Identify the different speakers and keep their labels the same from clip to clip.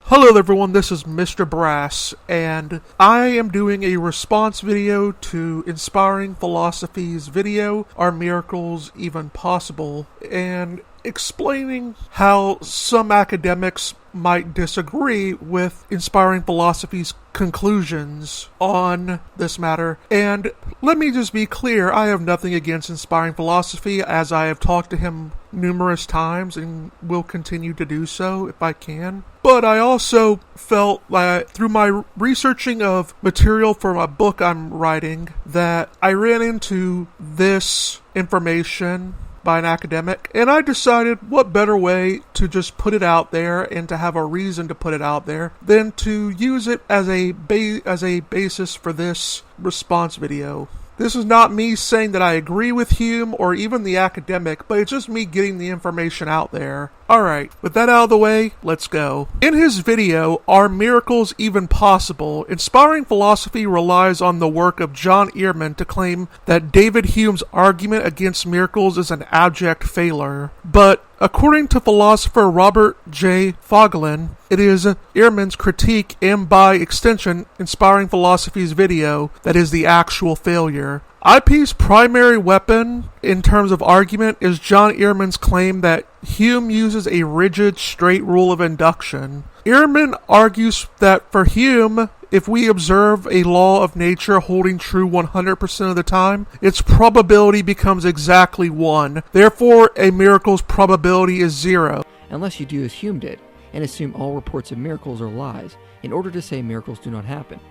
Speaker 1: Hello everyone, this is Mr. Brass, and I am doing a response video to Inspiring Philosophy's video, Are Miracles Even Possible? And explaining how some academics might disagree with Inspiring Philosophy's conclusions on this matter. And let me just be clear, I have nothing against Inspiring Philosophy, as I have talked to him numerous times and will continue to do so if I can. But I also felt that through my researching of material for a book I'm writing that I ran into this information by an academic, and I decided what better way to just put it out there and to have a reason to put it out there than to use it as a basis for this response video. This is not me saying that I agree with Hume or even the academic, but it's just me getting the information out there. Alright, with that out of the way, let's go. In his video, Are Miracles Even Possible?, Inspiring Philosophy relies on the work of John Earman to claim that David Hume's argument against miracles is an abject failure. But according to philosopher Robert J. Fogelin, it is Earman's critique and, by extension, Inspiring Philosophy's video that is the actual failure. IP's primary weapon in terms of argument is John Earman's claim that Hume uses a rigid, straight rule of induction. Earman argues that for Hume, if we observe a law of nature holding true 100% of the time, its probability becomes exactly 1. Therefore, a miracle's probability is 0.
Speaker 2: Unless you do as Hume did, and assume all reports of miracles are lies, in order to say miracles do not happen.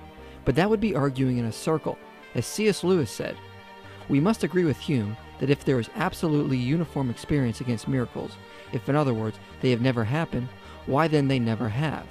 Speaker 2: But that would be arguing in a circle. As C.S. Lewis said, we must agree with Hume that if there is absolutely uniform experience against miracles, if in other words, they have never happened, why then they never have.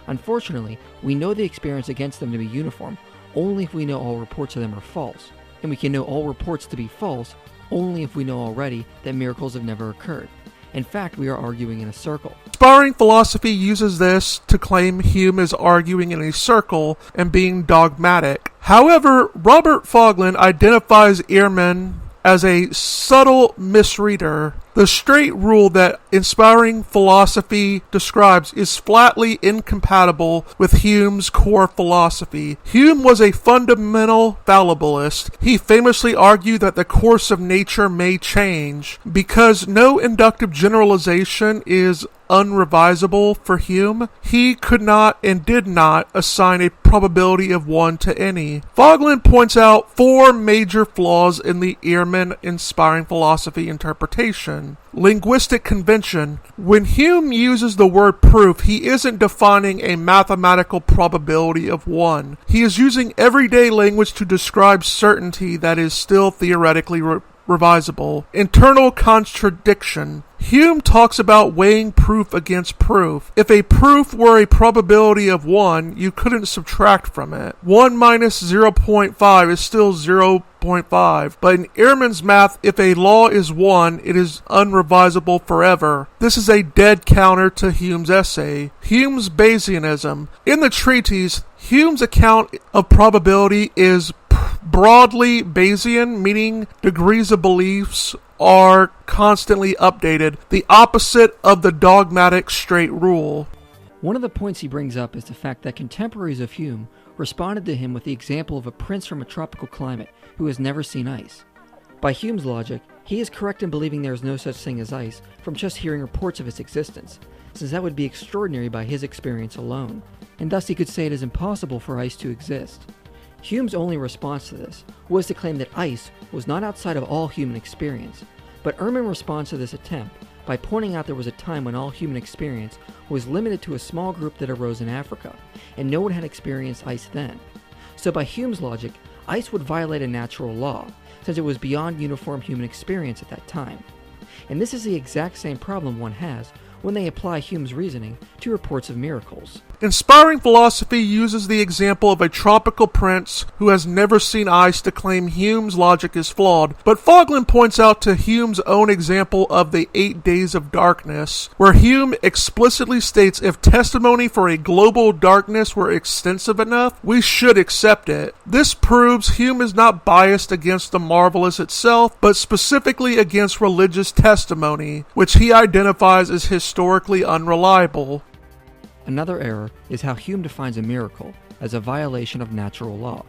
Speaker 2: Unfortunately, we know the experience against them to be uniform only if we know all reports of them are false, and we can know all reports to be false only if we know already that miracles have never occurred. In fact, we are arguing in a circle.
Speaker 1: Inspiring Philosophy uses this to claim Hume is arguing in a circle and being dogmatic. However, Robert Fogelin identifies Earman as a subtle misreader. The straight rule that Inspiring Philosophy describes is flatly incompatible with Hume's core philosophy. Hume was a fundamental fallibilist. He famously argued that the course of nature may change. Because no inductive generalization is unrevisable for Hume, he could not and did not assign a probability of 1 to any. Fogelin points out 4 major flaws in the Earman Inspiring Philosophy interpretation. Linguistic convention. When Hume uses the word proof, he isn't defining a mathematical probability of 1. He is using everyday language to describe certainty that is still theoretically revisable. Internal contradiction. Hume talks about weighing proof against proof. If a proof were a probability of 1, you couldn't subtract from it. 1 minus 0.5 is still 0.5. But in Earman's math, if a law is 1, it is unrevisable forever. This is a dead counter to Hume's essay. Hume's Bayesianism. In the treatise, Hume's account of probability is broadly Bayesian, meaning degrees of beliefs are constantly updated, the opposite of the dogmatic straight rule.
Speaker 2: One of the points he brings up is the fact that contemporaries of Hume responded to him with the example of a prince from a tropical climate who has never seen ice. By Hume's logic, he is correct in believing there is no such thing as ice from just hearing reports of its existence, since that would be extraordinary by his experience alone, and thus he could say it is impossible for ice to exist. Hume's only response to this was to claim that ice was not outside of all human experience, but Earman responds to this attempt by pointing out there was a time when all human experience was limited to a small group that arose in Africa, and no one had experienced ice then. So by Hume's logic, ice would violate a natural law, since it was beyond uniform human experience at that time. And this is the exact same problem one has when they apply Hume's reasoning to reports of miracles.
Speaker 1: Inspiring philosophy uses the example of a tropical prince who has never seen ice to claim Hume's logic is flawed, but Fogelin points out to Hume's own example of the 8 days of darkness, where Hume explicitly states if testimony for a global darkness were extensive enough, we should accept it. This proves Hume is not biased against the marvelous itself, but specifically against religious testimony, which he identifies as historically unreliable.
Speaker 2: Another error is how Hume defines a miracle as a violation of natural law.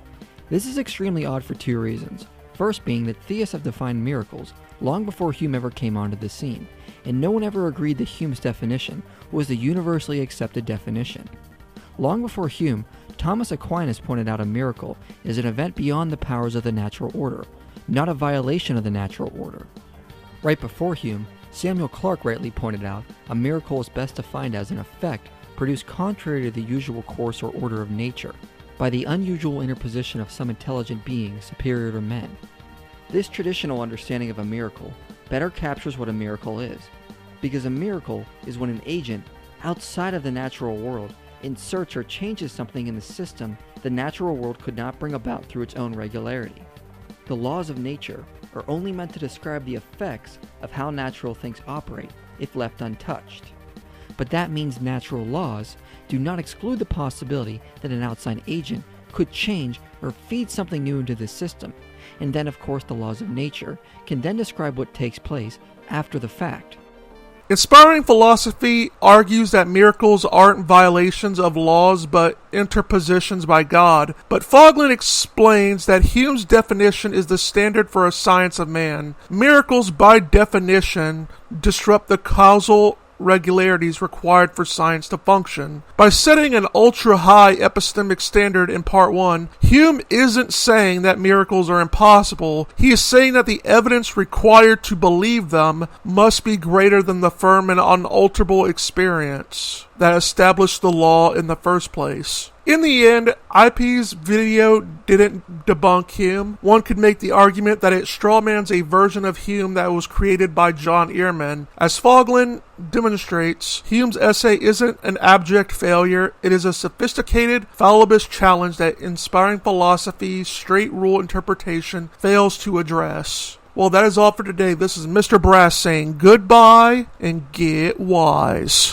Speaker 2: This is extremely odd for two reasons. First being that theists have defined miracles long before Hume ever came onto the scene, and no one ever agreed that Hume's definition was the universally accepted definition. Long before Hume, Thomas Aquinas pointed out a miracle is an event beyond the powers of the natural order, not a violation of the natural order. Right before Hume, Samuel Clarke rightly pointed out a miracle is best defined as an effect produced contrary to the usual course or order of nature, by the unusual interposition of some intelligent being superior to men. This traditional understanding of a miracle better captures what a miracle is, because a miracle is when an agent outside of the natural world inserts or changes something in the system the natural world could not bring about through its own regularity. The laws of nature are only meant to describe the effects of how natural things operate if left untouched. But that means natural laws do not exclude the possibility that an outside agent could change or feed something new into the system, and then of course the laws of nature can then describe what takes place after the fact.
Speaker 1: Inspiring philosophy argues that miracles aren't violations of laws but interpositions by God, but Fogelin explains that Hume's definition is the standard for a science of man. Miracles, by definition, disrupt the causal regularities required for science to function. By setting an ultra-high epistemic standard in Part 1, Hume isn't saying that miracles are impossible. He is saying that the evidence required to believe them must be greater than the firm and unalterable experience that established the law in the first place. In the end, IP's video didn't debunk Hume. One could make the argument that it strawmans a version of Hume that was created by John Earman. As Fogelin demonstrates, Hume's essay isn't an abject failure. It is a sophisticated, fallibist challenge that inspiring philosophy's straight rule interpretation fails to address. Well, that is all for today. This is Mr. Brass saying goodbye and get wise.